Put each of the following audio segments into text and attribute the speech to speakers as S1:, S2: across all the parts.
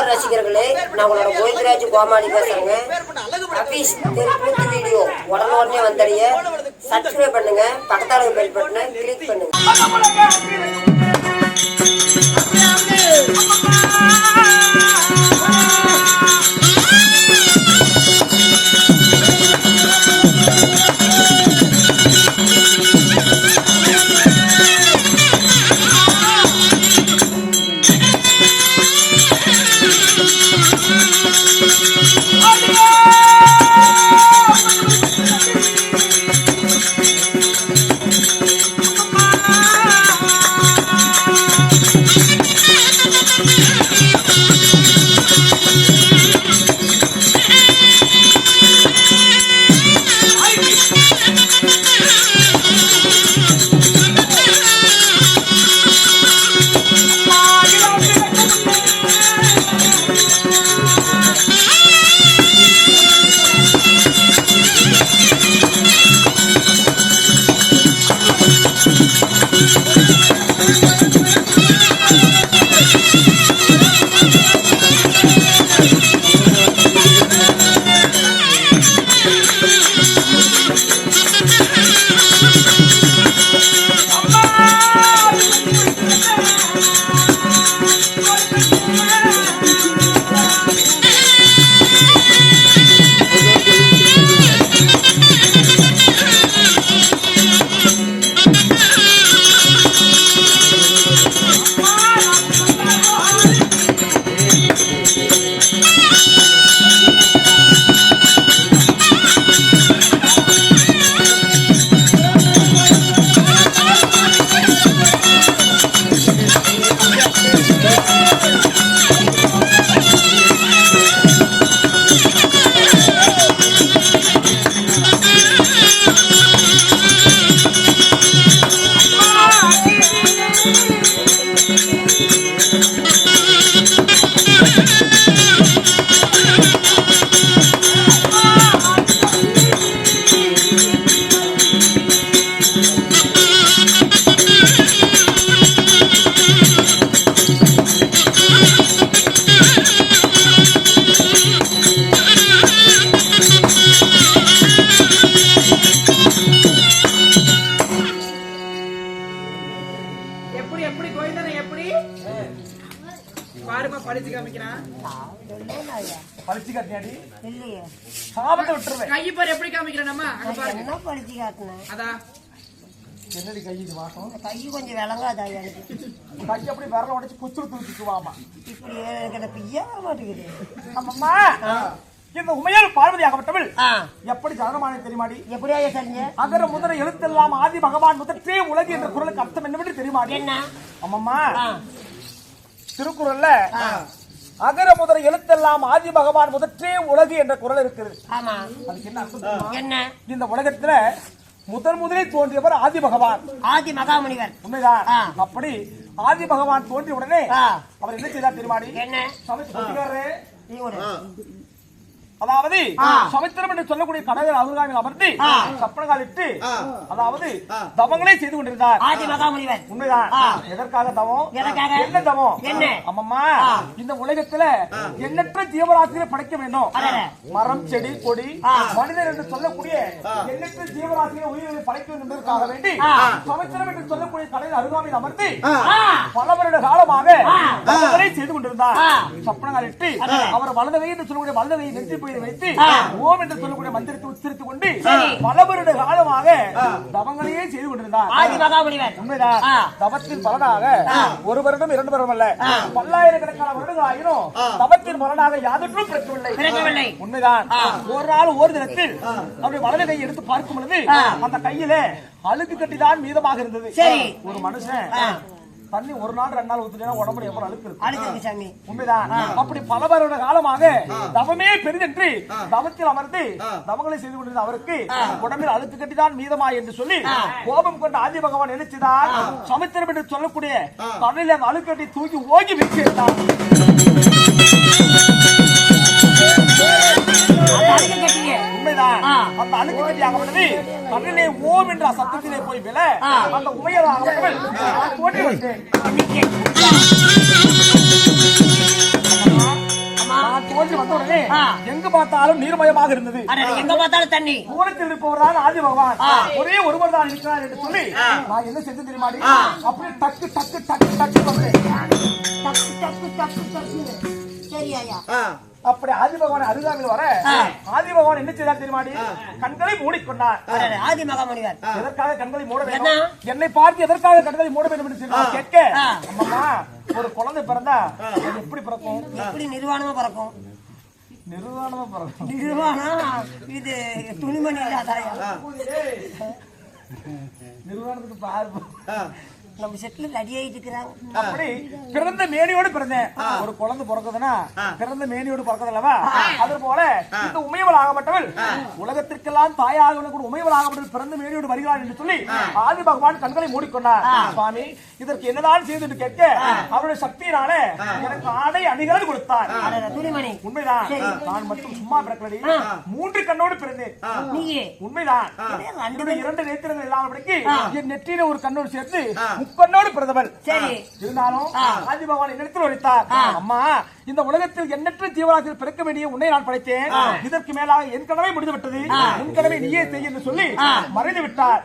S1: ரசிகர்களே, நான் உங்களோட கோவிந்தராஜ் கோமாளி பேசுறேங்க. அபீஸ் தெருக்கூத்து வீடியோ உடனே வந்தடைய சப்ஸ்கிரைப் பண்ணுங்க, பக்கத்தால பெல் பட்டனை கிளிக் பண்ணுங்க.
S2: கொஞ்சம் விளங்காதா கை அப்படி விரல உடைச்சு குச்சுரு தூக்கிக்குவாமா இப்படி எனக்கு பிய்யா மாட்டேங்குது. அம்மா இந்த உமையால் பார்வதி ஆகப்பட்டவள் எப்படி ஜனனமான தெரியுமாடி? எப்படியா தெரிஞ்ச? அகர முதல எழுத்தெல்லாம் ஆதி பகவான் முதற்றே உலகு என்ற குரலுக்கு அர்த்தம் என்னவென்று தெரியுமாடி? என்ன அம்மம்மா? திருக்குறள்ல அகர முதல எழுத்தெல்லாம் ஆதி பகவான் முதற்றே உலகு என்ற குரல் இருக்கிறது. அதுக்கு என்ன அர்த்தம்? என்ன? இந்த உலகத்துல முதலில் தோன்றியவர் ஆதி பகவான், ஆதி மகாமுனிவர். உண்மைதான். அப்படி ஆதி பகவான் தோன்றிய உடனே அவர் என்ன செய்தார் தெரியுமாடி? என்ன? அதாவது சமுத்திரம் என்று சொல்லக்கூடிய கடவுள் அவர்காவில் அமர்ந்து சப்பனகாலிட்டு அதாவது தவங்களை செய்து கொண்டிருந்தார் ஆதி மகாமுனிவர். உண்மைதான். எதற்காக தவம்? என்ன தவம்? என்ன அம்மம்மா? இந்த உலகத்துல எண்ணற்ற ஜீவராசிகளை படைக்க வேண்டும். மரம் செடி கொடி மனிதர் என்று சொல்லக்கூடிய எண்ணற்ற ஜீவராசிகளை உயிர்களை படைக்க வேண்டும் என்பதற்காக வேண்டி சமுத்திரம் என்று சொல்லக்கூடிய கடவுள் அருகாமையில் அமர்ந்து பல வருட காலமாக தவங்களை செய்து கொண்டிருந்தார். சப்பனகாலிட்டு அவர் வலதவை என்று சொல்லக்கூடிய வலதவையை நெற்றி வைத்து ஓம் என்று சொல்லக்கூடிய மந்திரத்தை உச்சரித்துக் கொண்டு பல வருட காலமாக தவங்களையே செய்து கொண்டிருந்தார் ஆதி மகாமுனிவர். உண்மைதான். தவத்தின் பலனாக ஒரு வருடம் 2 வருடம் அல்ல, பல்லாயிரக்கணக்கான வருடங்கள் ஆயிரும் தவத்தின் பலனாக யாதொன்றும் பிறக்கவில்லை. உண்மைதான். ஒரு நாள் ஒரு தினத்தில் அப்படி வலது கையை எடுத்து பார்க்கும் பொழுது அந்த கையில அழுக்கு கட்டிதான் மீதமாக இருந்தது. ஒரு மனுஷன் தண்ணி ஒரு நாள் 2 நாள் ஊத்துனா உடம்புல எவ்வளவு அழுக்கு சாமி. உண்மைதான். அப்படி பல வருட காலமாக தவமே பெரிதென்று தவத்தில் அமர்ந்து தவங்களை செய்து கொண்டிருந்த அவருக்கு உடம்பில் அழுக்கு கட்டிதான் மீதமா என்று சொல்லி கோபம் கொண்ட ஆதி பகவான் நினைச்சுதான் சமுத்திரம் என்று சொல்லக்கூடிய கடலில் அந்த அழுக்கு கட்டி தூக்கி ஓங்கி வீசியிருந்தார். உண்மைதான். அந்த அழுக்கு கட்டி ஆகப்பட்டது கடலிலே ஓம் என்ற சத்தத்திலே போய் விழ அந்த உமையர் ஆகப்பட்டவள் தோன்றி வந்தேன். காலத்தில் வந்த உடனே எங்க பார்த்தாலும் நீர்மயமாக இருந்தது.
S3: எங்க பார்த்தாலும் தண்ணி.
S2: தூரத்தில் இருப்பவர்தான் ஆதி பகவான், ஒரே ஒருவர் தான் இருக்கிறார் என்று சொல்லி நான் என்ன செஞ்சு தெரியுமாடி, அப்படியே டக்கு டக்கு டக்கு டக்கு வந்தேன்.
S3: டக்கு டக்கு டக்கு டக்கு. சரியா?
S2: அப்படி ஆதி பகவான் அருகாமையில் வர ஆதி பகவான் என்ன செய்தார் தெரியுமாடி, கண்களை மூடிக்கொண்டார்.
S3: ஆதி மகாமுனிவர்
S2: எதற்காக கண்களை மூட வேண்டும், என்னை பார்த்து எதற்காக கண்களை மூட வேண்டும் என்று சொல்லி கேட்க, அம்மா ஒரு குழந்தை பிறந்தா அது எப்படி பிறக்கும்,
S3: எப்படி நிர்வாணமா பிறக்கும்,
S2: நிர்வாணமா பிறக்கும்.
S3: நிர்வாணம் இது துணிமணி இல்லாதாயா,
S2: நிர்வாணத்துக்கு பாரு,
S3: நம்ம செட்ல ரெடி ஆயிட்டு இருக்கிறாங்க.
S2: அப்படி பிறந்த மேனியோடு பிறந்தேன். ஒரு குழந்தை பிறக்குதுன்னா பிறந்த மேனியோடு பிறக்குது அல்லவா, அது போல இந்த உமையவள் ஆகப்பட்டவள் உலகத்திற்கெல்லாம் தாயாக கூட உமையவள் ஆகப்பட்டவள் பிறந்த மேனியோடு வருகிறாள் என்று சொல்லி ஆதி பகவான் கண்களை மூடிக்கொண்டார். சுவாமி இதற்கு என்னதான் செய்து என்று கேட்க, அவருடைய சக்தியினால எனக்கு ஆடை அணிகள் கொடுத்தார்.
S3: துணிமணி
S2: உண்மைதான், நான் மட்டும் சும்மா பிறக்கலடி, 3 கண்ணோடு பிறந்தேன். உண்மைதான், 2 நேத்திரங்கள் இல்லாமபடிக்கு என் நெற்றியில ஒரு கண்ணோடு சேர்த்து முக்கண்ணோடு பிறந்தவள்.
S3: சரி,
S2: இருந்தாலும் ஆதி பகவான் என்னிடத்தில் வைத்தார், அம்மா இந்த உலகத்தில் எண்ணற்ற ஜீவராசியில் பிறக்க வேண்டிய உன்னை நான் படைத்தேன், இதற்கு மேலாக என் கடமை முடிந்து விட்டது, உன் கடமை நீயே செய்ய என்று சொல்லி மறைந்து விட்டார்.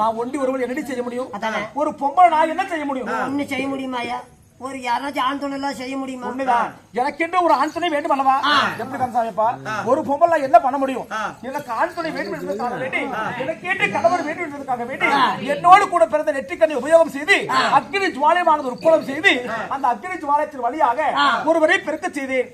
S2: நான் ஒண்டி ஒருவள் என்னடி செய்ய முடியும், ஒரு பொம்பளை நான் என்ன செய்ய முடியும்,
S3: ஒண்ணு செய்ய முடியுமாயா, ஒரு யாராச்சும் ஆண் துணை எல்லாம் செய்ய முடியுமா,
S2: உண்மைதான், எனக்கென்று ஒரு ஆண் துணை வேண்டும் அல்லவா, எப்படி கந்தசாமிப்பா ஒரு பொம்பளை என்ன பண்ண முடியும், எனக்கு ஆண் துணை வேண்டும் என்பதற்காக வேண்டி, எனக்கேற்று கணவர் வேண்டும் என்பதற்காக வேண்டி என்னோடு கூட பிறந்த நெற்றிக்கண்ணை உபயோகம் செய்து அக்னி ஜுவாலயமானது உட்புறம் செய்து அந்த அக்னி ஜுவாலயத்தின் வழியாக ஒருவரை பெருக்க செய்தேன்.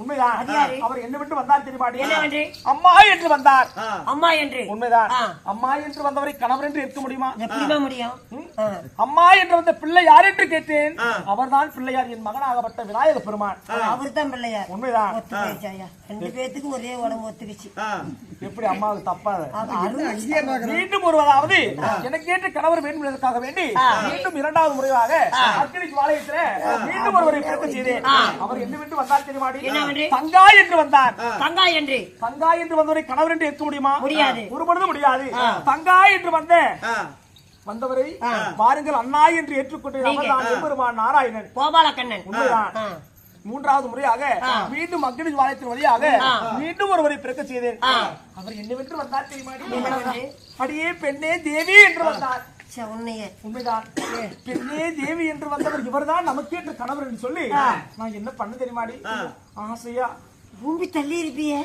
S2: உண்மைதான், அவர் என்ன விட்டு வந்தார் தெரியுமாடி, அம்மா என்று வந்தார்.
S3: அம்மா என்று
S2: உண்மைதான், அம்மா என்று வந்தவரை கணவர் என்று இருக்க முடியுமா,
S3: எப்படிமா முடியும்,
S2: அம்மா என்று வந்த பிள்ளை யார் என்று கேட்டேன், அவர்தான் பிள்ளையார், என் மகனாகப்பட்ட விநாயக பெருமான்,
S3: அவர் தான் பிள்ளையார்.
S2: உண்மைதான்,
S3: 2 பேத்துக்கும் ஒரே உடம்பு ஒத்துக்குச்சு.
S2: எப்படி அம்மாவுக்கு தப்பாது, மீண்டும் ஒருவதாவது எனக்கு ஏற்ற கணவர் வேண்டும் என்பதற்காக வேண்டி மீண்டும் 2வது முறையாக அக்னி ஜுவாலயத்திலே மீண்டும் ஒருவரை பிறக்க செய்தேன். அவர் என்ன விட்டு வந்தார் தெரியுமாடி, தங்கா என்று வந்தார்.
S3: தங்கா என்று
S2: வந்தவரை கணவர் என்று இருக்க முடியுமா,
S3: முடியாது,
S2: ஒருபொழுதும் முடியாது. தங்கா என்று வந்தவரை பாருங்கள் அண்ணா என்று ஏற்றுக்கொண்டு பெருமான் நாராயணன்
S3: கோபாலக்கண்ணன்.
S2: உண்மைதான், 3வது முறையாக மீண்டும் அக்னி ஜுவாலயத்தின் வழியாக மீண்டும் ஒருவரை பிறக்க செய்தேன். அவர் என்னவென்று வந்தார் தெரியுமாடி, அடியே பெண்ணே தேவி என்று வந்தார். உண்மைதான், பெண்ணே தேவி என்று வந்தவர் இவர்தான் நமக்கு என்று கணவர் என்று சொல்லி நான் என்ன பண்ண தெரியுமாடி, ஆசையா
S3: பூமி தள்ளி இருப்பியே,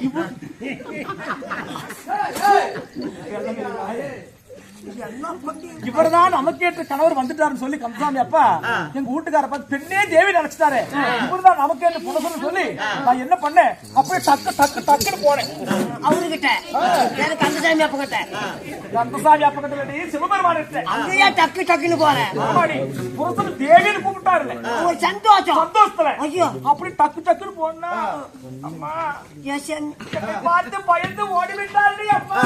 S2: இவர்தான் நமக்கேற்ற கணவர் வந்துட்டாருன்னு சொல்லி கந்தசாமி அப்பா எங்க வீட்டுக்கார பார்த்து பெண்ணே தேவி நினைச்சிட்டாரு, இவர்தான் நமக்கேற்ற புனசன்னு சொல்லி நான் என்ன பண்ணேன், அப்படியே டக்கு டக்கு டக்குன்னு போனேன்
S3: அவருகிட்ட, கந்தசாமி அப்ப கிட்ட,
S2: கந்தசாமி அப்ப கிட்ட சிவபெருமான்
S3: அங்கேயா டக்கு டக்குன்னு போறேன்,
S2: புனசன் தேவின்னு கூப்பிட்டாரு,
S3: ஒரு சந்தோஷத்துல
S2: ஐயோ அப்படி டக்கு டக்குன்னு போனா அம்மா பார்த்து பயந்து ஓடிவிட்டாரு அப்பா.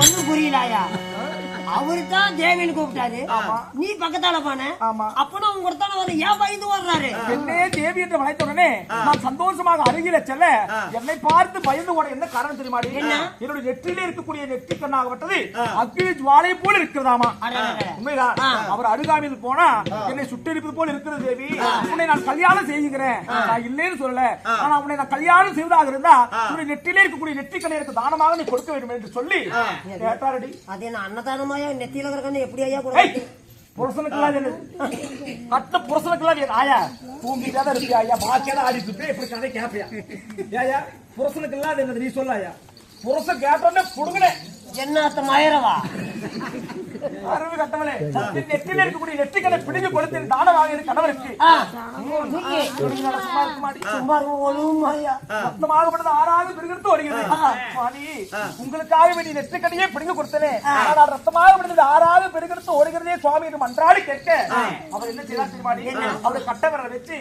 S3: ஒண்ணும் புரியலையா, அவருதான் தேவின்னு கூப்பிட்டாரு, நீ பக்கத்தால போன, அப்பனும் அவங்க கொடுத்தான வர ஏன் பயந்து ஓடுறாரு,
S2: என்னே தேவி என்று வளைத்த உடனே நான் சந்தோஷமாக அருகில செல்ல என்னை பார்த்து பயந்து ஓட என்ன காரணம் தெரியுமாடி, என்னுடைய நெற்றிலே இருக்கக்கூடிய நெற்றி கண்ணாகப்பட்டது அக்னி ஜுவாலை போல இருக்கிறதாமா. உண்மைதான், அவர் அருகாமையில் போனா என்னை சுட்டெரிப்பது போல இருக்கிறது தேவி, உன்னை நான் கல்யாணம் செய்கிறேன், நான் இல்லைன்னு சொல்லல, ஆனா உன்னை நான் கல்யாணம் செய்வதாக இருந்தா உன்னுடைய நெற்றிலே இருக்கக்கூடிய நெற்றி கண்ணை எனக்கு தானமாக நீ கொடுக்க வேண்டும் என்று சொல்லி கேட்டாரடி.
S3: அதே நான் அன்னதானமா நெத்தியில இருக்கிற எப்படி ஐயா கூட
S2: புருஷனுக்கெல்லாம் ஆயா தூங்கிட்டாதான் இருப்பியா ஐயா, பாக்கியெல்லாம் ஆடிட்டு எப்படி கதை கேப்பியா ஏயா, புருஷனுக்கெல்லாம் என்னது நீ சொல்லாயா, புருஷன் கேட்டோன்னே புடுங்கினேன்
S3: என்னத்த மயரவா
S2: அறிவு கட்டவளே, நெற்றில இருக்கக்கூடிய நெற்றிக்கடை பிடிஞ்சு கொடுத்து தானமாக இருக்கு கணவருக்கு ரத்தமாகப்பட்டது 6ஆக பிரிகிறது ஓடுகிறது. உங்களுக்காக வேண்டிய நெற்றிக்கடையே பிடிங்க கொடுத்தனே, ஆனால் ரத்தமாகப்பட்டது 6ஆக பிரிகிறது ஓடுகிறதே சுவாமி என்று மன்றாடி கேட்க அவர் என்ன செய்தார் தெரியுமாடி, அவரை கட்டவரை வச்சு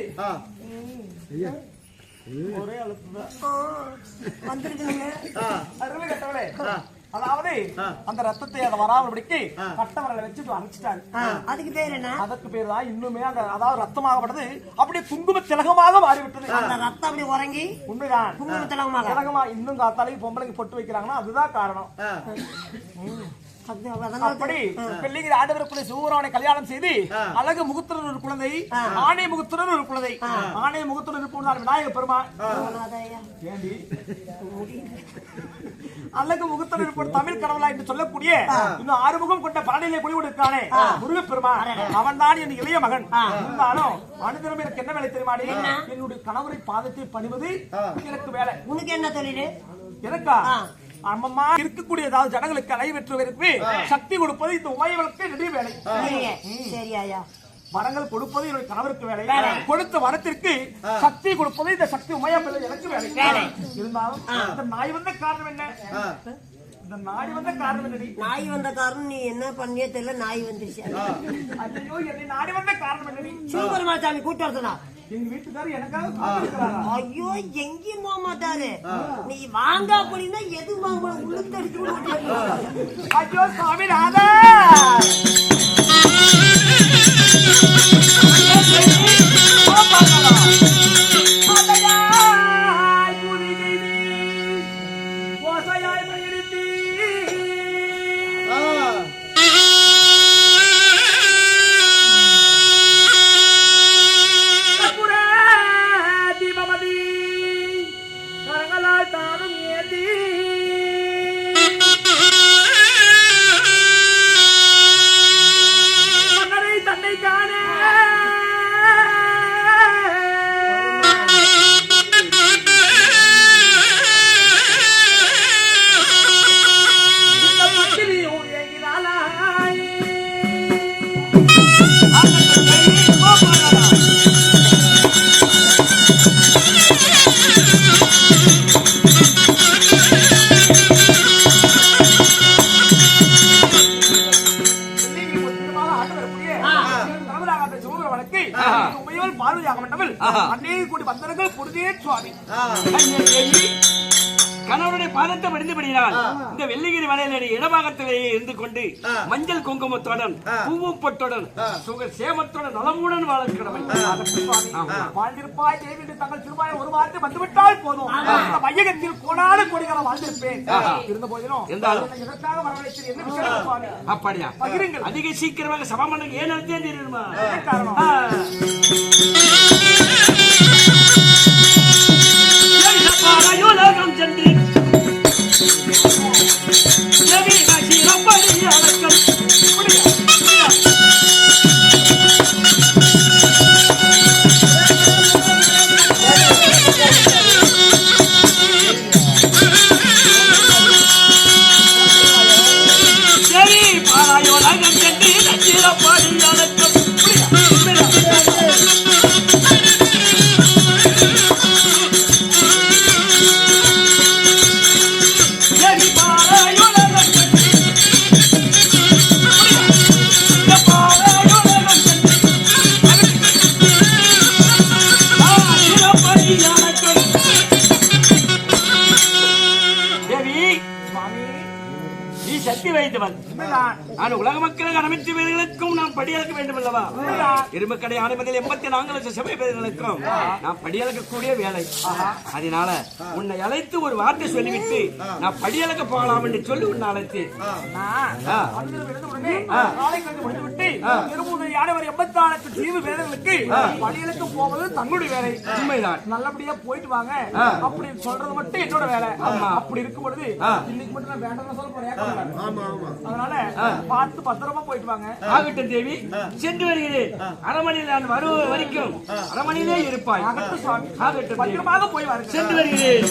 S2: ஒரே அழுத்துதான் அறிவு கட்டவளே, அதாவது அந்த ரத்தத்தை அதை வராமபடிக்கு கட்டவரலை வச்சு அரைச்சிட்டாரு.
S3: அதுக்கு பேர் என்ன,
S2: அதற்கு பேர் தான் இன்னுமே அந்த அதாவது ரத்தமாகப்பட்டது அப்படியே குங்கும திலகமாக மாறிவிட்டது.
S3: அந்த ரத்தம் அப்படி உறங்கி
S2: உண்மைதான்
S3: குங்கும திலகமாக
S2: திலகமா இன்னும் காத்தாலைக்கு பொம்பளைக்கு பொட்டு வைக்கிறாங்கன்னா அதுதான் காரணம். அப்படி வெள்ளிங்கிரி ஆண்டவருக்குள்ள சிவபெருமானை கல்யாணம் செய்து அழகு முகத்துடன் ஒரு குழந்தை, ஆணை முகத்துடன் ஒரு குழந்தை. ஆணை முகத்துடன் இருப்பவன் விநாயகர் பெருமான். ஏண்டி அழகு முகத்துடன் இருப்பவன் தமிழ் கடவுளா என்று சொல்லக்கூடிய இன்னும் ஆறுமுகம் கொண்ட பழனியிலே குடிகொண்டிருக்கானே முருகப்பெருமான், அவன் தான் என் இளைய மகன். இருந்தாலும் அனுதினம் எனக்கு என்ன வேலை தெரியுமாடி? என்னுடைய கணவரை பாதத்தை பணிவது எனக்கு வேலை.
S3: உனக்கு என்ன தொழில்?
S2: எனக்கா அம்மம்மா இருக்கக்கூடிய ஏதாவது ஜனங்களுக்கு அலைவற்றுவதற்கு சக்தி கொடுப்பது இந்த உமையவளுக்கு நிறைய வேலை.
S3: சரி ஐயா.
S2: வரங்கள் கொடுப்பது என்னுடைய கணவருக்கு வேலை, கொடுத்த வரத்திற்கு சக்தி கொடுப்பது இந்த சக்தி உமையவள் எனக்கு வேலை. இருந்தாலும் இந்த நாய் வந்த காரணம் என்ன? இந்த நாய் வந்த காரணம் என்னடி?
S3: நாய் வந்த காரணம் நீ என்ன பண்ணியே தெரியல, நாய் வந்துருச்சு.
S2: ஐயோ, என்னை நாடி வந்த காரணம் என்னடி?
S3: சிவபெருமான் சாமி கூட்டு வரதுனா
S2: எங்க வீட்டுக்காரர் எனக்காக
S3: ஐயோ எங்கேயும் போக மாட்டாரு. நீ வாங்க அப்படின்னா எது வாங்க உள்ளுத்தடிச்சு.
S2: ஐயோ சாமி ராதா
S4: கணவனுடைய பாதத்தை படிந்தபடியால் இந்த வெள்ளிகிரி மலையினுடைய இடபாகத்திலேயே இருந்து கொண்டு மஞ்சள் குங்குமத்துடன் பூவும் பொட்டுடன் சுக சேமத்துடன் நலமுடன் வாழ கடமை.
S2: வாழ்ந்திருப்பாய் தேவி என்று தங்கள் திருமாயை ஒரு வார்த்தை வந்துவிட்டால் போதும், இந்த மையகத்தில் கோடான கோடிகளை வாழ்ந்திருப்பேன். இருந்த போதிலும் எதற்காக வரவழைத்தது என்ன விஷயம் சுவாமி?
S4: அப்படியா?
S2: பகிருங்கள்.
S4: அதிக சீக்கிரமாக சபாமண்டலம் ஏன் நடத்தே தெரியுமா?
S2: காரணம்
S4: உலகம் சென்று அடக்கம் பாராயோலகம் சென்று நச்சிரப்பாடி அடக்கம் சக்தி வைத்தவன். நான் உலக மக்களுக்கு அனைத்து பேர்களுக்கும் நான் படியளக்க வேண்டும் அல்லவா? இரும்பு கடை ஆணைமதில் 84 லட்சம் சபை பேர்களுக்கும் நான் படியளக்கக்கூடிய வேலை. அதனால உன்னை அழைத்து ஒரு வார்த்தை சொல்லிவிட்டு நான் படியளக்க போகலாம் என்று சொல்லி உன்னை அழைத்து
S2: போவது தன்னுடைய வேலை.
S4: உண்மைதான்.
S2: நல்லபடியா போயிட்டு வாங்க அப்படின்னு சொல்றது மட்டும் என்னோட வேலை. அப்படி இருக்கும் பொழுது இன்னைக்கு மட்டும் நான் வேண்டாம் சொல்ல போறேன். அதனால பார்த்து பத்திரமா போயிட்டு வாங்க.
S4: ஆகட்டும் தேவி, சென்று வருகிறேன். அரமனையில் நான் வருவ வரைக்கும் அரமனையிலே இருப்பாய்.
S2: ஆகட்டும் சுவாமி.
S4: ஆகட்டும்,
S2: பத்திரமாக போய் வாருங்க.
S4: சென்று வருகிறேன்.